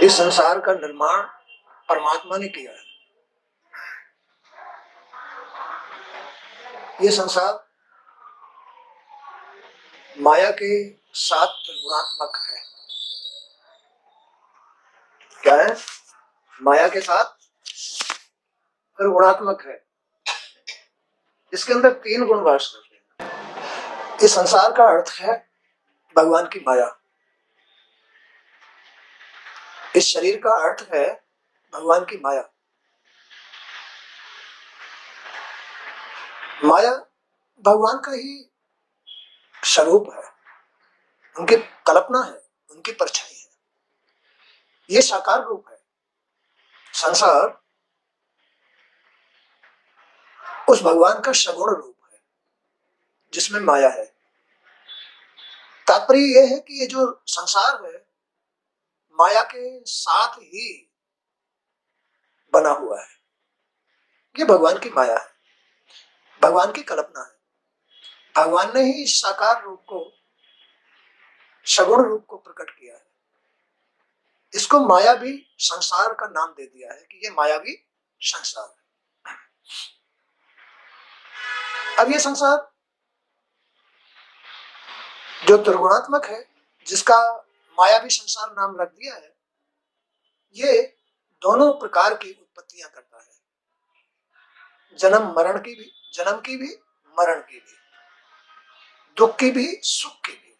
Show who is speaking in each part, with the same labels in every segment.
Speaker 1: इस संसार का निर्माण परमात्मा ने किया है। ये संसार माया के साथ त्रिगुणात्मक है। क्या है? माया के साथ त्रिगुणात्मक है। इसके अंदर तीन गुण वास करते हैं। इस संसार का अर्थ है भगवान की माया। इस शरीर का अर्थ है भगवान की माया। माया भगवान का ही स्वरूप है, उनकी कल्पना है, उनकी परछाई है। ये साकार रूप है। संसार उस भगवान का सगुण रूप है जिसमें माया है। तात्पर्य यह है कि ये जो संसार है माया के साथ ही बना हुआ है। ये भगवान की माया है, भगवान की कल्पना है। भगवान ने ही इस साकार रूप को, सगुण रूप को प्रकट किया है। इसको माया भी संसार का नाम दे दिया है कि ये माया भी संसार है। अब ये संसार जो त्रिगुणात्मक है, जिसका माया भी संसार नाम रख दिया है, ये दोनों प्रकार की उत्पत्तियां करता है। जन्म मरण की भी, जन्म की भी, मरण की भी, दुख की भी, सुख की भी,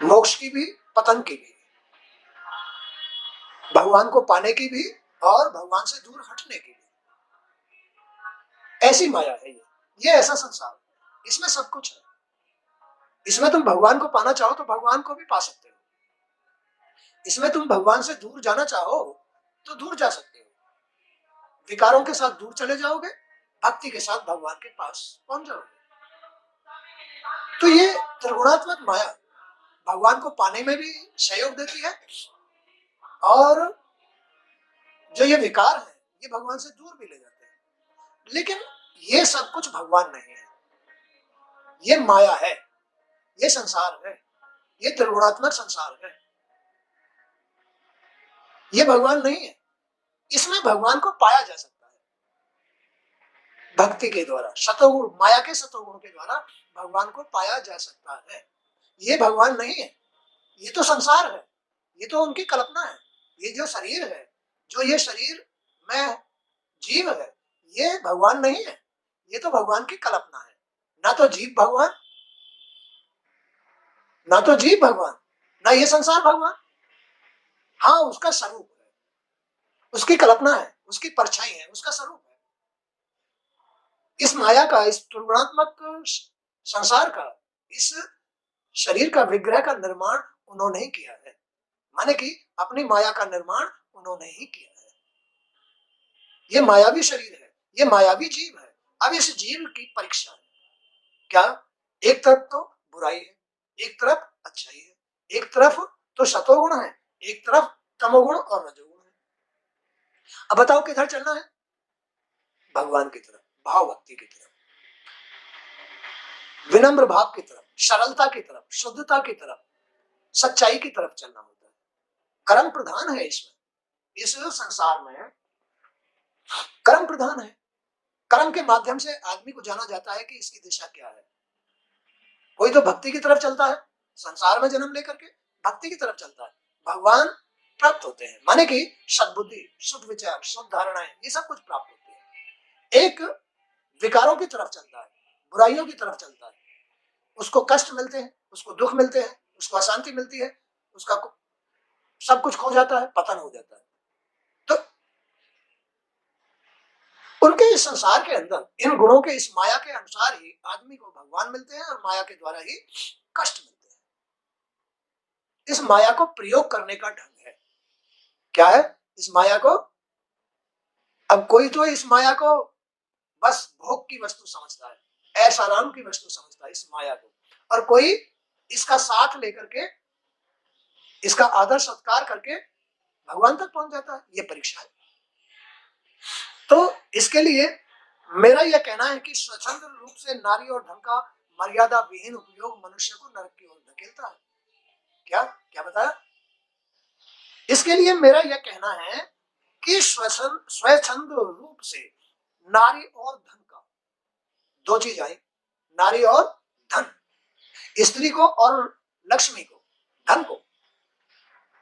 Speaker 1: मोक्ष की भी, पतन की भी, भगवान को पाने की भी और भगवान से दूर हटने की भी। ऐसी माया है ये ऐसा संसार। इसमें सब कुछ है। इसमें तुम भगवान को पाना चाहो तो भगवान को भी पा सकते हो। इसमें तुम भगवान से दूर जाना चाहो तो दूर जा सकते हो। विकारों के साथ दूर चले जाओगे, भक्ति के साथ भगवान के पास पहुंच जाओगे। तो ये त्रिगुणात्मक माया भगवान को पाने में भी सहयोग देती है और जो ये विकार है ये भगवान से दूर भी ले जाते हैं। लेकिन ये सब कुछ भगवान नहीं है, ये माया है, ये संसार है, ये त्रिगुणात्मक संसार है। ये भगवान नहीं है। इसमें भगवान को पाया जा सकता है भक्ति के द्वारा, सतोगुण, माया के सतोगुण के द्वारा भगवान को पाया जा सकता है। ये भगवान नहीं है, ये तो संसार है, ये तो उनकी कल्पना है। ये जो शरीर है, जो ये शरीर में जीव है, ये भगवान नहीं है, ये तो भगवान की कल्पना है। ना तो जीव भगवान, ना तो जीव भगवान, ना ये संसार भगवान। हाँ, उसका स्वरूप है, उसकी कल्पना है, उसकी परछाई है, उसका स्वरूप है। इस माया का, इस त्रिगुणात्मक संसार का, इस शरीर का विग्रह का निर्माण उन्होंने ही किया है। माने कि अपनी माया का निर्माण उन्होंने ही किया है। ये मायावी शरीर है, ये मायावी जीव है। अब इस जीव की परीक्षा है। क्या? एक तरफ तो बुराई है, एक तरफ अच्छाई है, एक तरफ तो सतोगुण है, एक तरफ तमोगुण और रजोगुण है। अब बताओ किधर चलना है? भगवान की तरफ, भाव भक्ति की तरफ, विनम्र भाव की तरफ, सरलता की तरफ, शुद्धता की तरफ, सच्चाई की तरफ चलना होता है। कर्म प्रधान है इसमें, इस संसार में कर्म प्रधान है। कर्म के माध्यम से आदमी को जाना जाता है कि इसकी दिशा क्या है। कोई तो भक्ति की तरफ चलता है, संसार में जन्म लेकर के भक्ति की तरफ चलता है, भगवान प्राप्त होते हैं। माने कि सद्बुद्धि, शुद्ध विचार, शुद्ध धारणाएं, ये सब कुछ प्राप्त होते हैं। एक विकारों की तरफ चलता है, बुराइयों की तरफ चलता है, उसको कष्ट मिलते हैं, उसको दुख मिलते हैं, उसको अशांति मिलती है, उसका सब कुछ खो जाता है, पतन हो जाता है। तो उनके इस संसार के अंदर इन गुणों के, इस माया के अनुसार ही आदमी को भगवान मिलते हैं और माया के द्वारा ही कष्ट मिलते हैं। इस माया को प्रयोग करने का ढंग है। क्या है इस माया को? अब कोई तो इस माया को बस भोग की वस्तु समझता है, ऐसा आराम की वस्तु समझता है इस माया को, और कोई इसका साथ लेकर के, इसका आदर सत्कार करके भगवान तक पहुंच जाता है। ये परीक्षा है। तो इसके लिए मेरा यह कहना है कि स्वतंत्र रूप से नारी और धन का मर्यादा विहीन उपयोग मनुष्य को नरक की ओर धकेलता है। क्या? क्या बताया? इसके लिए मेरा यह कहना है कि स्वच्छंद रूप से नारी और धन का, दो चीज आई, नारी और धन, स्त्री को और लक्ष्मी को, धन को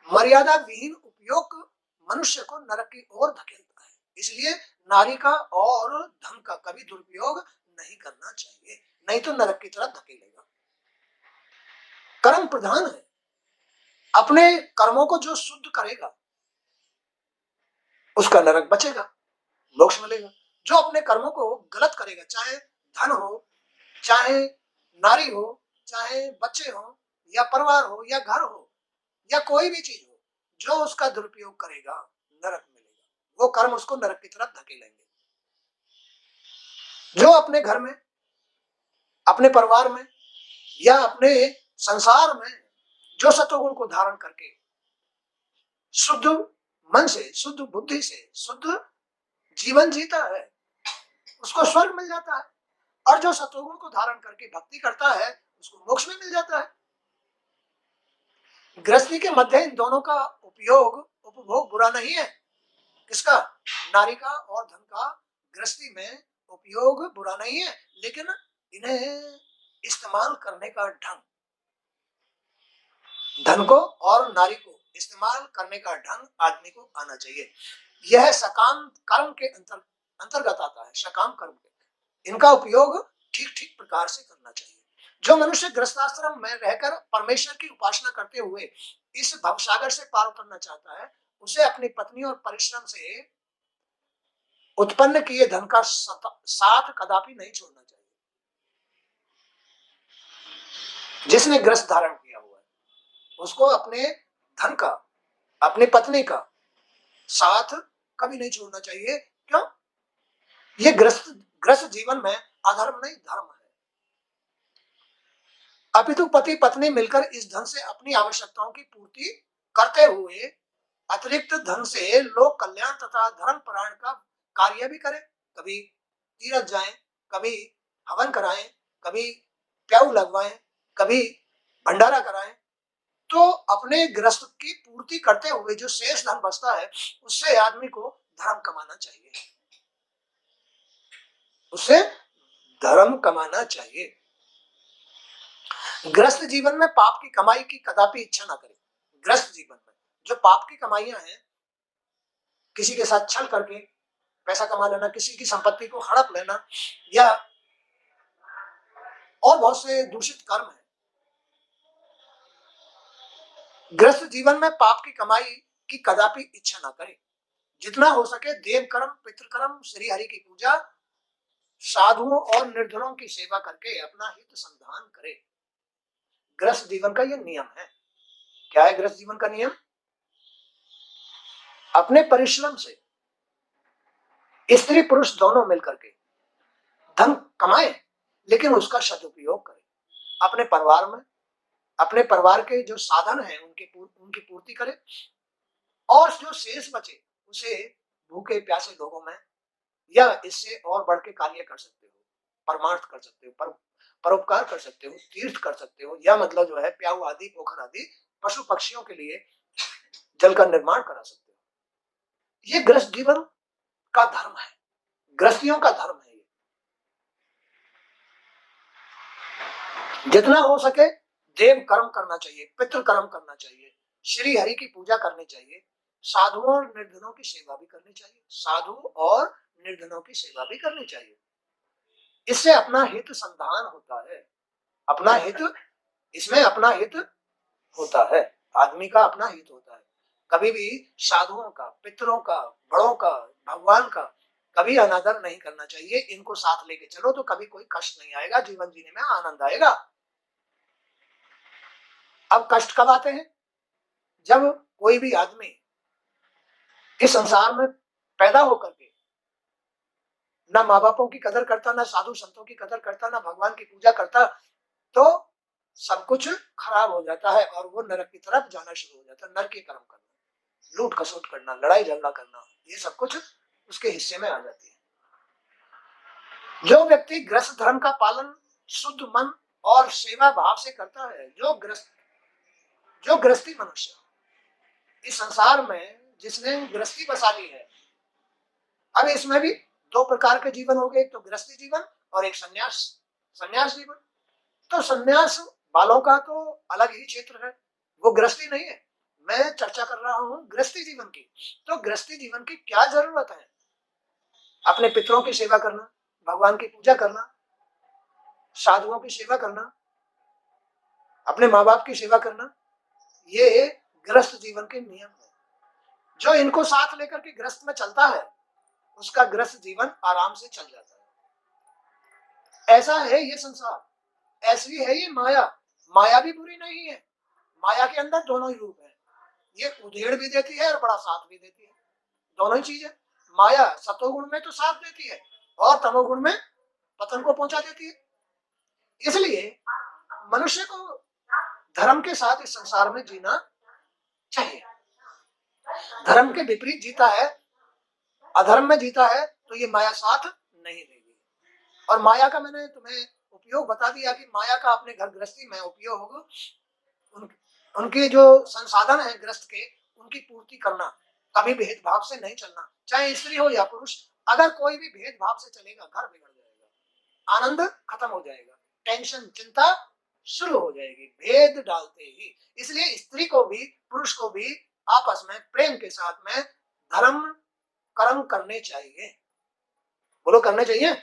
Speaker 1: मर्यादा विहीन उपयोग मनुष्य को नरक की ओर धकेलता है। इसलिए नारी का और धन का कभी दुरुपयोग नहीं करना चाहिए, नहीं तो नरक की तरफ धकेलेगा। कर्म प्रधान है, अपने कर्मों को जो शुद्ध करेगा उसका नरक बचेगा, मोक्ष मिलेगा। जो अपने कर्मों को गलत करेगा, चाहे धन हो, चाहे नारी हो, चाहे बच्चे हो, या परिवार हो, या घर हो, या कोई भी चीज हो, जो उसका दुरुपयोग करेगा नरक मिलेगा, वो कर्म उसको नरक की तरफ धकेलेंगे। जो अपने घर में, अपने परिवार में या अपने संसार में जो सत्वगुण को धारण करके शुद्ध मन से, शुद्ध बुद्धि से शुद्ध जीवन जीता है, उसको स्वर्ग मिल जाता है। और जो सत्वगुण को धारण करके भक्ति करता है उसको मोक्ष में मिल जाता है। गृहस्थी के मध्य इन दोनों का उपभोग बुरा नहीं है। किसका? नारी का और धन का गृहस्थी में उपयोग बुरा नहीं है, लेकिन इन्हें इस्तेमाल करने का ढंग, धन को और नारी को इस्तेमाल करने का ढंग आदमी को आना चाहिए। यह सकाम कर्म के अंतर्गत आता है, सकाम कर्म के। इनका उपयोग ठीक ठीक प्रकार से करना चाहिए। जो मनुष्य गृहस्थाश्रम में रहकर परमेश्वर की उपासना करते हुए इस भवसागर से पार उतरना चाहता है, उसे अपनी पत्नी और परिश्रम से उत्पन्न किए धन का साथ कदापि नहीं छोड़ना चाहिए। जिसने गृहस्थ धारण किया हुआ है उसको अपने धन का, अपनी पत्नी का साथ कभी नहीं छोड़ना चाहिए। क्यों? ये गृहस्थ जीवन में अधर्म नहीं, धर्म है। अपितु पति पत्नी मिलकर इस धन से अपनी आवश्यकताओं की पूर्ति करते हुए अतिरिक्त धन से लोक कल्याण तथा धर्म परायण का कार्य भी करें। कभी तीर्थ जाएं, कभी हवन कराएं, कभी प्याऊ लगवाएं, कभी भंडारा कराएं। तो अपने गृहस्थ की पूर्ति करते हुए जो शेष धन बचता है उससे आदमी को धर्म कमाना चाहिए, उससे धर्म कमाना चाहिए। गृहस्थ जीवन में पाप की कमाई की कदापि इच्छा ना करें। गृहस्थ जीवन में जो पाप की कमाइयां हैं, किसी के साथ छल करके पैसा कमा लेना, किसी की संपत्ति को हड़प लेना, या और बहुत से दूषित कर्म है, गृहस्थ जीवन में पाप की कमाई की कदापि इच्छा ना करें। जितना हो सके देव कर्म, पितृकर्म, श्री हरि की पूजा, साधुओं और निर्धनों की सेवा करके अपना हित संधान करे। गृहस्थ जीवन का यह नियम है। क्या है गृहस्थ जीवन का नियम? अपने परिश्रम से स्त्री पुरुष दोनों मिलकर के धन कमाए, लेकिन उसका सदुपयोग करें। अपने परिवार में, अपने परिवार के जो साधन हैं उनकी पूर्ति करें, और जो शेष बचे उसे भूखे प्यासे लोगों में या इससे और बढ़ के कार्य कर सकते हो, परमार्थ कर सकते हो, परोपकार कर सकते हो, तीर्थ कर सकते हो, या मतलब जो है प्याऊ आदि, पोखर आदि पशु पक्षियों के लिए जल का निर्माण करा सकते हो। ये गृहस्थ जीवन का धर्म है, गृहस्थियों का धर्म है। जितना हो सके देव कर्म करना चाहिए, पितृ कर्म करना चाहिए, श्री हरि की पूजा करनी चाहिए, साधुओं और निर्धनों की सेवा भी करनी चाहिए, साधु और निर्धनों की सेवा भी करनी चाहिए। इससे अपना हित संधान होता है, अपना हित, इसमें अपना हित होता है, आदमी का अपना हित होता है। कभी भी साधुओं का, पितरों का, बड़ों का, भगवान का कभी अनादर नहीं करना चाहिए। इनको साथ लेके चलो तो कभी कोई कष्ट नहीं आएगा, जीवन जीने में आनंद आएगा। अब कष्ट कब आते हैं? जब कोई भी आदमी इस संसार में पैदा होकर के ना माँ बापों की कदर करता, ना साधु संतों की कदर करता, ना भगवान की पूजा करता, तो सब कुछ खराब हो जाता है और वो नरक की तरफ जाना शुरू हो जाता है। नरक के कर्म करना, लूट खसोट करना, लड़ाई झगड़ा करना, ये सब कुछ उसके हिस्से में आ जाती है। जो व्यक्ति गृहस्थ धर्म का पालन शुद्ध मन और सेवा भाव से करता है, जो गृहस्थ जो गृहस्थी मनुष्य इस संसार में जिसने गृहस्थी बसा ली है, अब इसमें भी दो प्रकार के जीवन हो गए, एक तो गृहस्थी जीवन और एक संन्यास जीवन। तो संन्यास वालों का तो अलग ही क्षेत्र है, वो गृहस्थी नहीं है। मैं चर्चा कर रहा हूं गृहस्थी जीवन की। तो गृहस्थी जीवन की क्या जरूरत है? अपने पितरों की सेवा करना, भगवान की पूजा करना, साधुओं की सेवा करना, अपने माँ बाप की सेवा करना, ये गृहस्थ जीवन के नियम है। जो इनको साथ लेकर के गृहस्थ में चलता है उसका गृहस्थ जीवन आराम से चल जाता है। ऐसा है ये संसार, ऐसी है ये माया। माया भी बुरी नहीं है, माया के अंदर दोनों ही रूप है। ये उधेड़ भी देती है और बड़ा साथ भी देती है, दोनों ही चीज है। माया सतोगुण में तो साथ देती है और तमोगुण में पतन को पहुंचा देती है। इसलिए मनुष्य को धर्म के साथ इस संसार में जीना चाहिए। धर्म के विपरीत जीता है, अधर्म में जीता है, तो ये माया साथ नहीं देगी। और माया का मैंने तुम्हें उपयोग बता दिया कि माया का अपने घर गृहस्थी में उपयोग उनके जो संसाधन है गृहस्थ के, उनकी पूर्ति करना। कभी भेदभाव से नहीं चलना, चाहे स्त्री हो या पुरुष। अगर कोई भी भेदभाव से चलेगा घर बिगड़ जाएगा, आनंद खत्म हो जाएगा, टेंशन चिंता शुरू हो जाएगी भेद डालते ही। इसलिए स्त्री को भी पुरुष को भी आपस में प्रेम के साथ में धर्म कर्म करने चाहिए। बोलो करने चाहिए।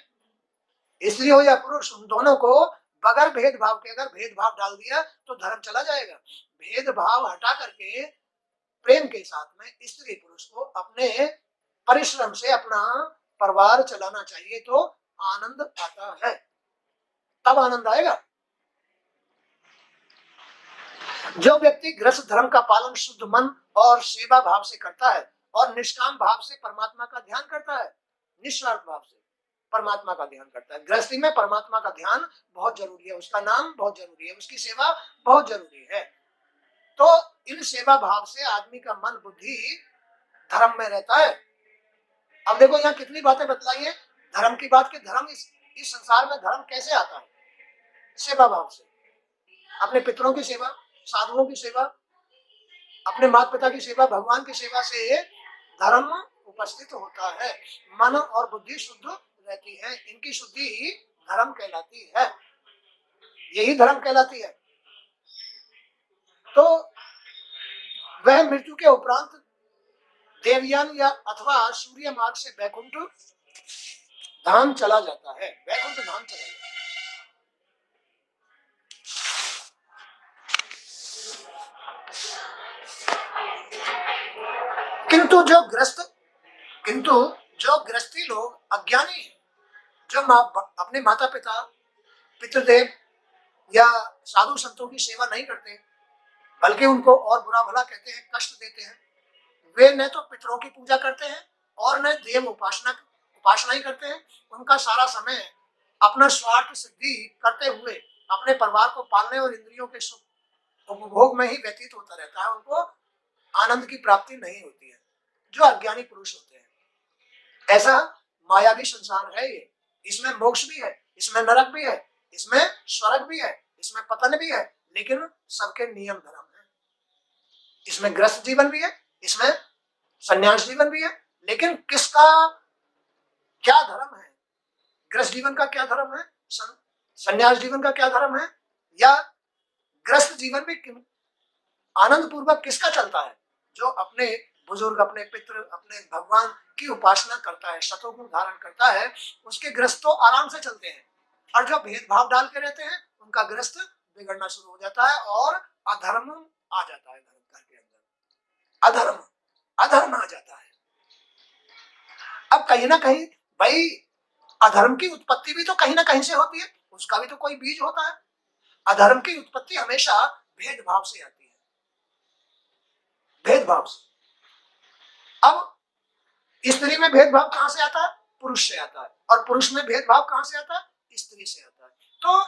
Speaker 1: स्त्री हो या पुरुष, उन दोनों को बगैर भेदभाव के अगर भेदभाव डाल दिया तो धर्म चला जाएगा। भेदभाव हटा करके प्रेम के साथ में स्त्री पुरुष को अपने परिश्रम से अपना परिवार चलाना चाहिए, तो आनंद आता है, तब आनंद आएगा। जो व्यक्ति गृहस्थ धर्म का पालन शुद्ध मन और सेवा भाव से करता है और निष्काम भाव से परमात्मा का ध्यान करता है, निस्वार्थ भाव से परमात्मा का ध्यान करता है। गृहस्थी में परमात्मा का ध्यान बहुत जरूरी है, उसका नाम बहुत जरूरी है, उसकी सेवा बहुत जरूरी है। तो इन सेवा भाव से आदमी का मन बुद्धि धर्म में रहता है। अब देखो यहाँ कितनी बातें बतलाई है धर्म की बात की। धर्म इस संसार में धर्म कैसे आता है? सेवा भाव से। अपने पितरों की सेवा, साधुओं की सेवा, अपने माता पिता की सेवा, भगवान की सेवा से धर्म उपस्थित होता है। मन और बुद्धि शुद्ध रहती है, इनकी शुद्धि ही धर्म कहलाती है, यही धर्म कहलाती है। तो वह मृत्यु के उपरांत देवयान या अथवा सूर्य मार्ग से वैकुंठ धाम चला जाता है, वैकुंठ धाम चला जाता है। किंतु जो गृहस्थी लोग अज्ञानी हैं, जो अपने माता पिता पितृदेव या साधु संतों की सेवा नहीं करते, बल्कि उनको और बुरा भला कहते हैं, कष्ट देते हैं, वे न तो पितरों की पूजा करते हैं और न देव उपासना ही करते हैं। उनका सारा समय अपना स्वार्थ सिद्धि करते हुए अपने परिवार को पालने और इंद्रियों के सुख उपभोग में ही व्यतीत होता रहता है। उनको आनंद की प्राप्ति नहीं होती है, जो अज्ञानी पुरुष होते हैं। ऐसा मायावी संसार है ये, इसमें मोक्ष भी है, इसमें नरक भी है, इसमें स्वर्ग भी है, इसमें पतन भी है, लेकिन सबके नियम धर्म है। इसमें गृहस्थ जीवन भी है, इसमें संन्यास जीवन भी है, लेकिन किसका क्या धर्म है? गृहस्थ जीवन का क्या धर्म है, संन्यास जीवन का क्या धर्म है, या गृहस्थ जीवन में आनंद पूर्वक किसका चलता है? जो अपने बुजुर्ग, अपने पितृ, अपने भगवान की उपासना करता है, शतोगुण धारण करता है, उसके गृहस्थ तो आराम से चलते हैं। और जो भेदभाव डाल के रहते हैं उनका गृहस्थ बिगड़ना शुरू हो जाता है और अधर्म आ जाता है। घर के अंदर अधर्म आ जाता है। अब कहीं ना कहीं भाई अधर्म की उत्पत्ति भी तो कहीं ना कहीं से होती है, उसका भी तो कोई बीज होता है। अधर्म की उत्पत्ति हमेशा भेदभाव से आती है, भेदभाव से। अब स्त्री में भेदभाव कहां से आता है? पुरुष से आता है। और पुरुष में भेदभाव कहां से आता है? स्त्री से आता है। तो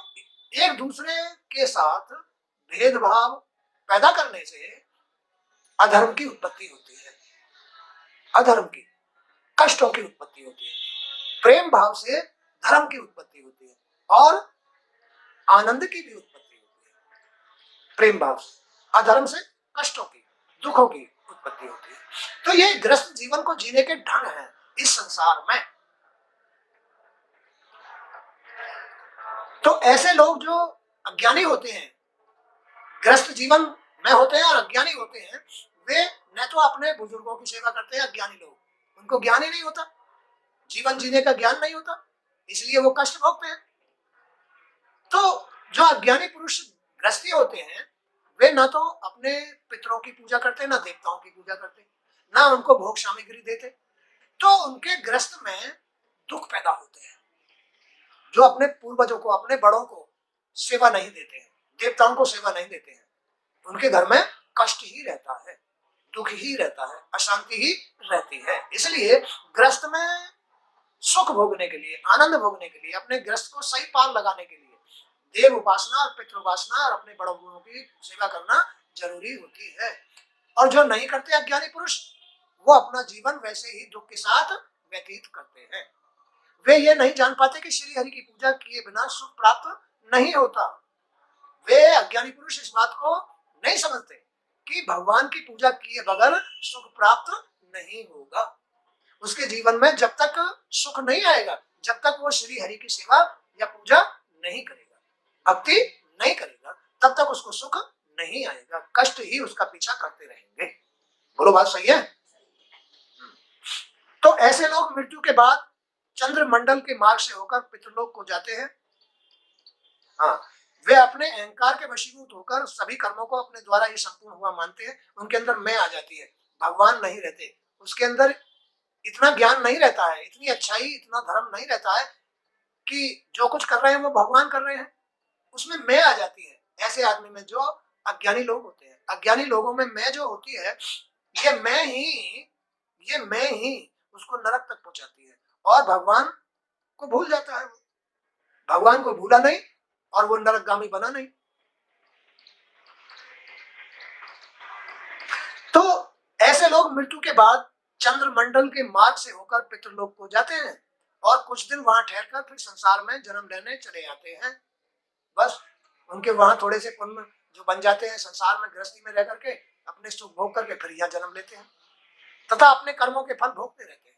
Speaker 1: एक दूसरे के साथ भेदभाव पैदा करने से अधर्म की उत्पत्ति होती है, अधर्म की, कष्टों की उत्पत्ति होती है। प्रेम भाव से धर्म की उत्पत्ति होती है और आनंद की भी उत्पत्ति होती है, प्रेम भाव से। अधर्म से कष्टों की, दुखों की उत्पत्ति होती है। तो ये ग्रस्त जीवन को जीने के ढंग हैं इस संसार में। तो ऐसे लोग जो अज्ञानी होते हैं, ग्रस्त जीवन में होते हैं और अज्ञानी होते हैं, वे न तो अपने बुजुर्गों की सेवा करते हैं, अज्ञानी लोग, उनको ज्ञान ही नहीं होता, जीवन जीने का ज्ञान नहीं होता, इसलिए वो कष्ट भोगते हैं। तो जो अज्ञानी पुरुष ग्रस्ती होते हैं, वे ना तो अपने पितरों की पूजा करते, ना देवताओं की पूजा करते, ना उनको भोग सामग्री देते, तो उनके ग्रस्त में दुख पैदा होते हैं। जो अपने पूर्वजों को, अपने बड़ों को सेवा नहीं देते हैं, देवताओं को सेवा नहीं देते हैं, उनके घर में कष्ट ही रहता है, दुख ही रहता है, अशांति ही रहती है। इसलिए ग्रस्त में सुख भोगने के लिए, आनंद भोगने के लिए, अपने ग्रस्त को सही पार लगाने के लिए देव उपासना और पितृ उपासना और अपने बड़ों बूढ़ों की सेवा करना जरूरी होती है। और जो नहीं करते अज्ञानी पुरुष, वो अपना जीवन वैसे ही दुख के साथ व्यतीत करते हैं। वे ये नहीं जान पाते कि श्री हरि की पूजा किए बिना सुख प्राप्त नहीं होता। वे अज्ञानी पुरुष इस बात को नहीं समझते कि भगवान की पूजा किए बगैर सुख प्राप्त नहीं होगा। उसके जीवन में जब तक सुख नहीं आएगा, जब तक वो श्री हरि की सेवा या पूजा नहीं करेगा, भक्ति नहीं करेगा, तब तक उसको सुख नहीं आएगा, कष्ट ही उसका पीछा करते रहेंगे। बोलो बात सही है? तो ऐसे लोग मृत्यु के बाद चंद्रमंडल के मार्ग से होकर पितृलोक को जाते हैं। हाँ, वे अपने अहंकार के वशीभूत होकर सभी कर्मों को अपने द्वारा ये संपूर्ण हुआ मानते हैं। उनके अंदर मैं आ जाती है, भगवान नहीं रहते, उसके अंदर इतना ज्ञान नहीं रहता है, इतनी अच्छाई, इतना धर्म नहीं रहता है कि जो कुछ कर रहे हैं वो भगवान कर रहे हैं, उसमें मैं आ जाती है। ऐसे आदमी में जो अज्ञानी लोग होते हैं, अज्ञानी लोगों में मैं जो होती है, ये मैं ही उसको नरक तक पहुंचाती है और भगवान को भूल जाता है। भगवान को भूला नहीं और वो नरकगामी बना नहीं। तो ऐसे लोग मृत्यु के बाद चंद्रमंडल के मार्ग से होकर पितृलोक को जाते हैं और कुछ दिन वहां ठहरकर फिर संसार में जन्म लेने चले जाते हैं। बस उनके वहां थोड़े से पुण्य जो बन जाते हैं, संसार में गृहस्थी में रह करके अपने सुख भोग करके फिर यहाँ जन्म लेते हैं तथा अपने कर्मों के फल भोगते रहते हैं,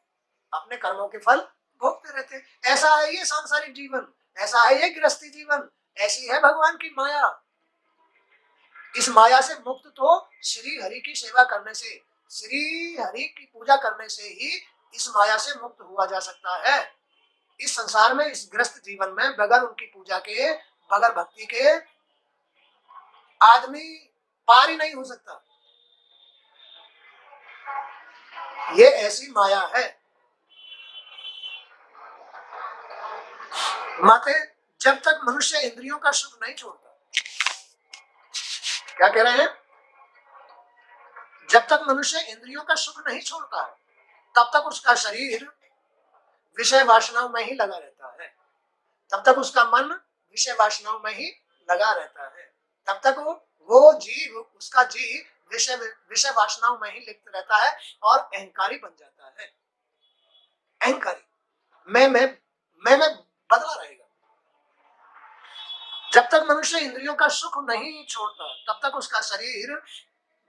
Speaker 1: अपने कर्मों के फल भोगते रहते हैं। ऐसा है ये सांसारिक जीवन, ऐसा है ये गृहस्थी जीवन, ऐसी है भगवान की माया। इस माया से मुक्त तो श्री हरि की सेवा करने से, श्री हरि की पूजा करने से ही इस माया से मुक्त हुआ जा सकता है। इस संसार में, इस ग्रस्त जीवन में बगैर उनकी पूजा के, बगैर भक्ति के आदमी पार ही नहीं हो सकता। ये ऐसी माया है। माते जब तक मनुष्य इंद्रियों का सुख नहीं छोड़ता, क्या कह रहे हैं? जब तक मनुष्य इंद्रियों का सुख नहीं छोड़ता है, तब तक उसका शरीर विषय वासनाओं में ही लगा रहता है, तब तक उसका मन विषय वासनाओं में ही लगा रहता है, तब तक वो जीव, उसका जीव विषय वासनाओं में ही लिप्त रहता है और अहंकारी बन जाता है। अहंकारी मैं बदला रहेगा। जब तक मनुष्य इंद्रियों का सुख नहीं छोड़ता, तब तक उसका शरीर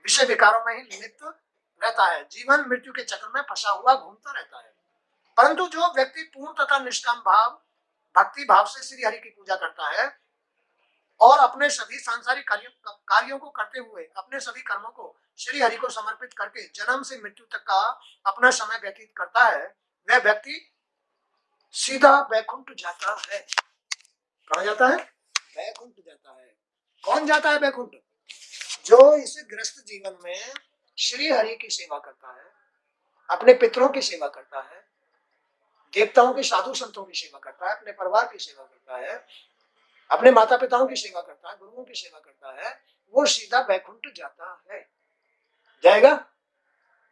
Speaker 1: विषय विकारों में ही लिप्त रहता है, जीवन मृत्यु के चक्र में फंसा हुआ घूमता रहता है। परंतु जो व्यक्ति पूर्ण तथा निष्काम भाव, भक्ति भाव से श्री हरि की पूजा करता है और अपने सभी सांसारिक कार्यों को करते हुए अपने सभी कर्मों को श्री हरि को समर्पित करके जन्म से मृत्यु तक का अपना समय व्यतीत करता है, वह व्यक्ति सीधा वैकुंठ जाता है। कहाँ जाता है? वैकुंठ जाता है। कौन जाता है वैकुंठ? जो इस गृहस्थ जीवन में श्री हरि की सेवा करता है, अपने पितरों की सेवा करता है, देवताओं के साधु संतों की सेवा करता है, अपने परिवार की सेवा करता है, अपने माता पिताओं की सेवा करता है, गुरुओं की सेवा करता है, वो सीधा वैकुंठ जाता है। जाएगा?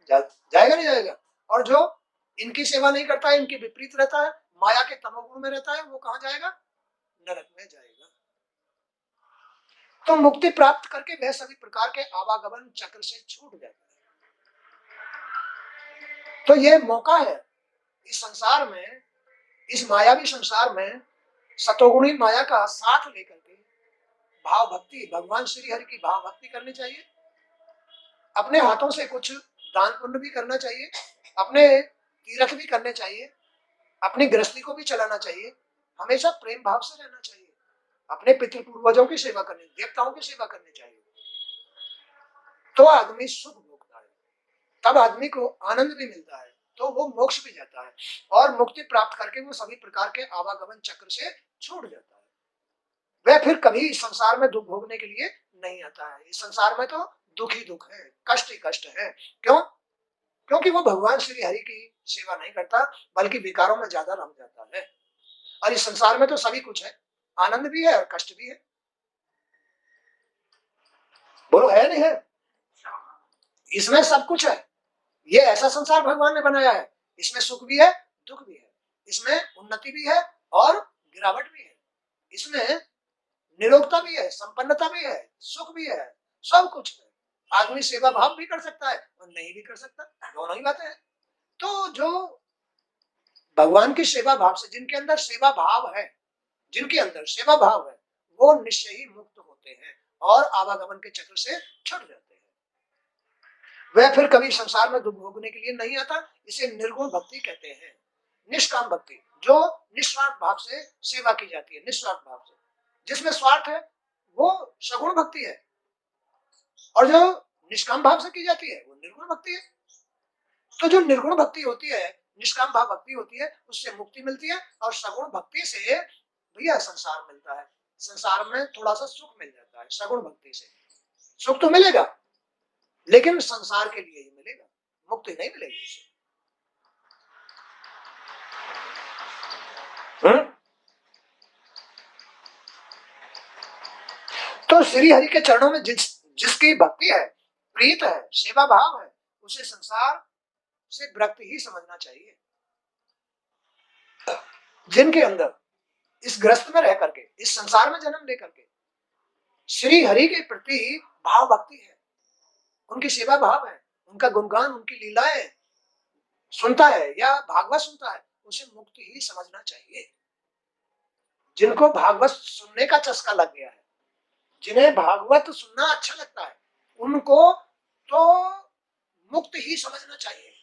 Speaker 1: जाएगा नहीं जाएगा? और जो इनकी सेवा नहीं करता है, इनके विपरीत रहता है, माया के तमोगुण में रहता है, वो कहाँ जाएगा? नरक में जाएगा। तो मुक्ति प्राप्त करके वह सभी प्रकार के आवागमन चक्र से छूट जाता है। तो ये मौका है इस संसार में, इस मायावी संसार में सतोगुणी माया का साथ लेकर के भाव भक्ति, भगवान श्री हरि की भाव भक्ति करनी चाहिए। अपने हाथों से कुछ दान पुण्य भी करना चाहिए, अपने तीर्थ भी करने चाहिए, अपनी गृहस्थी को भी चलाना चाहिए। हमेशा प्रेम भाव से रहना चाहिए, अपने पितृ पूर्वजों की सेवा करनी, देवताओं की सेवा करनी चाहिए। तो आदमी सुख भोगता है, तब आदमी को आनंद भी मिलता है, तो वो मोक्ष भी जाता है और मुक्ति प्राप्त करके वो सभी प्रकार के आवागमन चक्र से छूट जाता है। वह फिर कभी इस संसार में दुख भोगने के लिए नहीं आता है। इस संसार में तो दुख ही दुख है, कष्ट ही कष्ट है। क्यों? क्योंकि वो भगवान श्री हरि की सेवा नहीं करता, बल्कि विकारों में ज्यादा रम जाता है। और इस संसार में तो सभी कुछ है, आनंद भी है और कष्ट भी है। बोलो है नहीं है? इसमें सब कुछ है। ये ऐसा संसार भगवान ने बनाया है, इसमें सुख भी है, दुख भी है, इसमें उन्नति भी है और गिरावट भी है, इसमें निरोगता भी है, संपन्नता भी है, सुख भी है, सब कुछ है। आदमी सेवा भाव भी कर सकता है और नहीं भी कर सकता, दोनों ही बातें हैं। तो जो भगवान की सेवा भाव से, जिनके अंदर सेवा भाव है, जिनके अंदर सेवा भाव है, वो निश्चय ही मुक्त होते हैं और आवागमन के चक्र से छूट जाते हैं। वह फिर कभी संसार में दुख भोगने के लिए नहीं आता। इसे निर्गुण भक्ति कहते हैं, निष्काम भक्ति, जो निस्वार्थ भाव से सेवा की जाती है, निस्वार्थ भाव से। जिसमें स्वार्थ है वो सगुण भक्ति है, और जो निष्काम भाव से की जाती है वो निर्गुण भक्ति है। तो जो निर्गुण भक्ति होती है, निष्काम भाव भक्ति होती है, उससे मुक्ति मिलती है। और सगुण भक्ति से भैया संसार मिलता है, संसार में थोड़ा सा सुख मिल जाता है। सगुण भक्ति से सुख तो मिलेगा, लेकिन संसार के लिए ही मिलेगा, मुक्ति नहीं मिलेगी उससे। तो श्री हरि के चरणों में जिसकी भक्ति है, प्रीत है, सेवा भाव है, उसे संसार से विरक्ति ही समझना चाहिए। जिनके अंदर इस ग्रस्त में रह करके, इस संसार में जन्म लेकर के श्री हरि के प्रति भाव भक्ति है, उनकी सेवा भाव है, उनका गुणगान, उनकी लीलाएं सुनता है या भागवत सुनता है, उसे मुक्ति ही समझना चाहिए। जिनको भागवत सुनने का चस्का लग गया है, जिन्हें भागवत सुनना अच्छा लगता है, उनको तो मुक्त ही समझना चाहिए।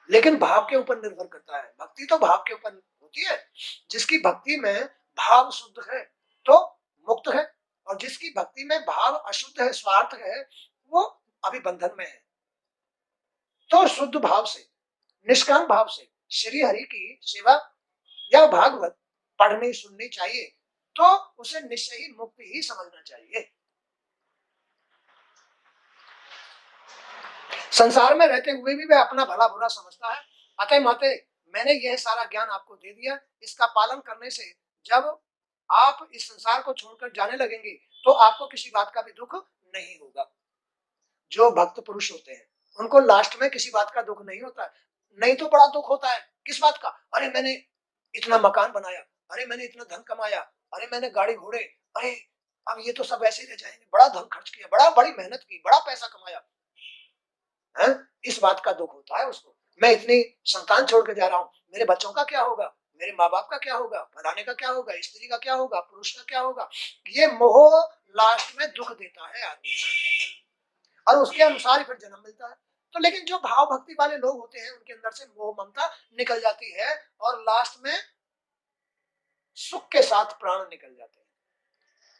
Speaker 1: लेकिन भाव के ऊपर निर्भर करता है, भक्ति तो भाव के ऊपर होती है। जिसकी भक्ति में भाव शुद्ध है तो मुक्त है, और जिसकी भक्ति में भाव अशुद्ध है, स्वार्थ है, वो अभी बंधन में है। तो शुद्ध भाव से, निष्काम भाव से श्री हरि की सेवा या भागवत पढ़नी सुननी चाहिए, तो उसे निश्चय ही मुक्ति ही समझना चाहिए। संसार में रहते हुए भी वह अपना भला बुरा समझता है। अतः माते मैंने यह सारा ज्ञान आपको दे दिया, इसका पालन करने से जब आप इस संसार को छोड़कर जाने लगेंगे तो आपको किसी बात का भी दुख नहीं होगा। जो भक्त पुरुष होते हैं उनको लास्ट में किसी बात का दुख नहीं होता है। नहीं तो बड़ा दुख होता है, किस बात का? अरे मैंने इतना मकान बनाया, अरे मैंने इतना धन कमाया, अरे मैंने गाड़ी घोड़े, अरे अब ये तो सब ऐसे ही रह जाएंगे, बड़ा धन खर्च किया, बड़ी मेहनत की, बड़ा पैसा कमाया है। इस बात का दुख होता है उसको। मैं इतनी संतान छोड़ के जा रहा हूँ, मेरे बच्चों का क्या होगा, मेरे माँ बाप का क्या होगा, फलाने का क्या होगा, स्त्री का क्या होगा, पुरुष का क्या होगा। ये मोह लास्ट में दुख देता है आदमी से, और उसके अनुसार ही फिर जन्म मिलता है। तो लेकिन जो भाव भक्ति वाले लोग होते हैं, उनके अंदर से मोह ममता निकल जाती है और लास्ट में सुख के साथ प्राण निकल जाते हैं,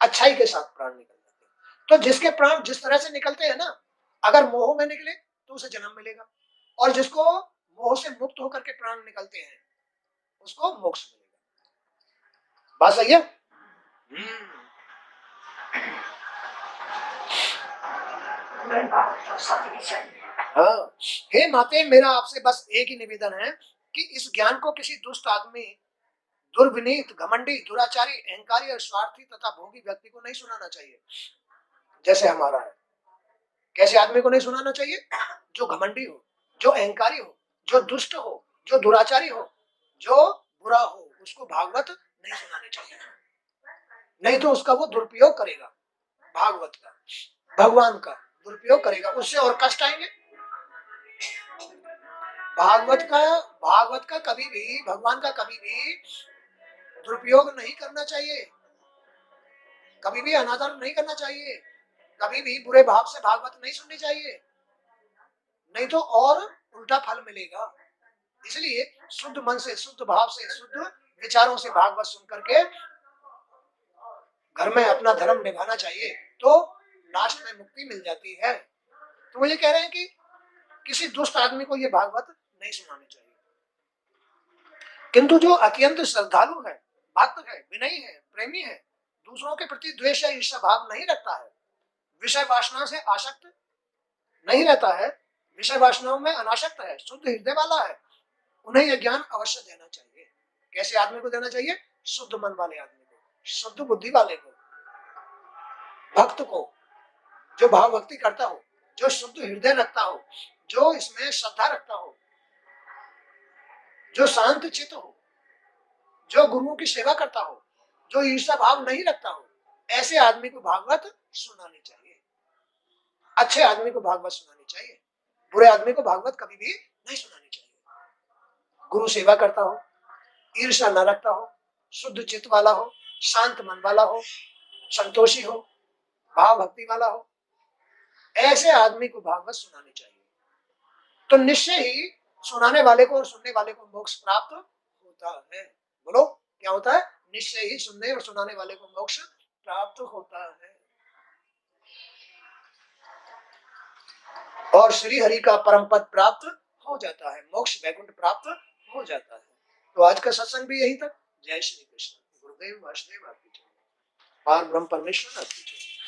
Speaker 1: अच्छाई के साथ प्राण निकल जाते हैं। तो जिसके प्राण जिस तरह से निकलते हैं ना, अगर मोह में निकले तो उसे जन्म मिलेगा, और जिसको मोह से मुक्त होकर के प्राण निकलते हैं उसको मोक्ष मिलेगा। बात सही है? हाँ, हे माते, मेरा आपसे बस एक ही निवेदन है कि इस ज्ञान को किसी दुष्ट आदमी, दुर्विनीत, घमंडी, दुराचारी, अहंकारी और स्वार्थी तथा भोगी व्यक्ति को नहीं सुनाना चाहिए, जैसे हमारा है। कैसे आदमी को नहीं सुनाना चाहिए? जो घमंडी हो, जो अहंकारी हो, जो दुष्ट हो, जो दुराचारी हो, जो बुरा हो, उसको भागवत नहीं सुनानी चाहिए। नहीं तो उसका वो दुरुपयोग करेगा, भागवत का, भगवान का दुरुपयोग करेगा, उससे और कष्ट आएंगे। भागवत का कभी भी, भगवान का कभी भी दुरुपयोग नहीं करना चाहिए। कभी भी अनादर नहीं करना चाहिए, कभी भी बुरे भाव से भागवत नहीं सुननी चाहिए, नहीं तो और उल्टा फल मिलेगा। इसलिए शुद्ध मन से, शुद्ध भाव से, शुद्ध विचारों से भागवत सुन करके घर में अपना धर्म निभाना चाहिए, तो लास्ट में मुक्ति मिल जाती है। तो वो ये कह रहे हैं कि किसी दुष्ट आदमी को ये भागवत नहीं सुनानी चाहिए। किंतु जो अत्यंत श्रद्धालु है, भक्त है, विनयी है, प्रेमी है, दूसरों के प्रति द्वेष या ईर्ष्या भाव नहीं रखता है, विषय वासना से आसक्त नहीं रहता है, विषय वासनाओं में अनासक्त है, शुद्ध हृदय वाला है, उन्हें यह ज्ञान अवश्य देना चाहिए। कैसे आदमी को देना चाहिए? शुद्ध मन वाले आदमी को, शुद्ध बुद्धि वाले को, भक्त को, जो भाव भक्ति करता हो, जो शुद्ध हृदय रखता हो, जो इसमें श्रद्धा रखता हो, जो शांत चित्त हो, जो गुरुओं की सेवा करता हो, जो ईर्ष्या भाव नहीं रखता हो, ऐसे आदमी को भागवत सुनानी चाहिए। अच्छे आदमी को भागवत सुनानी चाहिए, बुरे आदमी को भागवत कभी भी नहीं सुनानी चाहिए। गुरु सेवा करता हो, ईर्ष्या न रखता हो, शुद्ध चित्त वाला हो, शांत मन वाला हो, संतोषी हो, भाव भक्ति वाला हो, ऐसे आदमी को भागवत सुनानी चाहिए। तो निश्चय ही सुनाने वाले को और सुनने वाले को मोक्ष प्राप्त होता है। बोलो क्या होता है? निश्चय ही सुनने और सुनाने वाले को मोक्ष प्राप्त होता है, और श्री हरि का परम पद प्राप्त हो जाता है, मोक्ष वैकुंठ प्राप्त हो जाता है। तो आज का सत्संग भी यहीं तक। जय श्री कृष्ण। गुरुदेव वासुदेव आपकी जय। पार ब्रह्म परमेश्वर आपकी जय।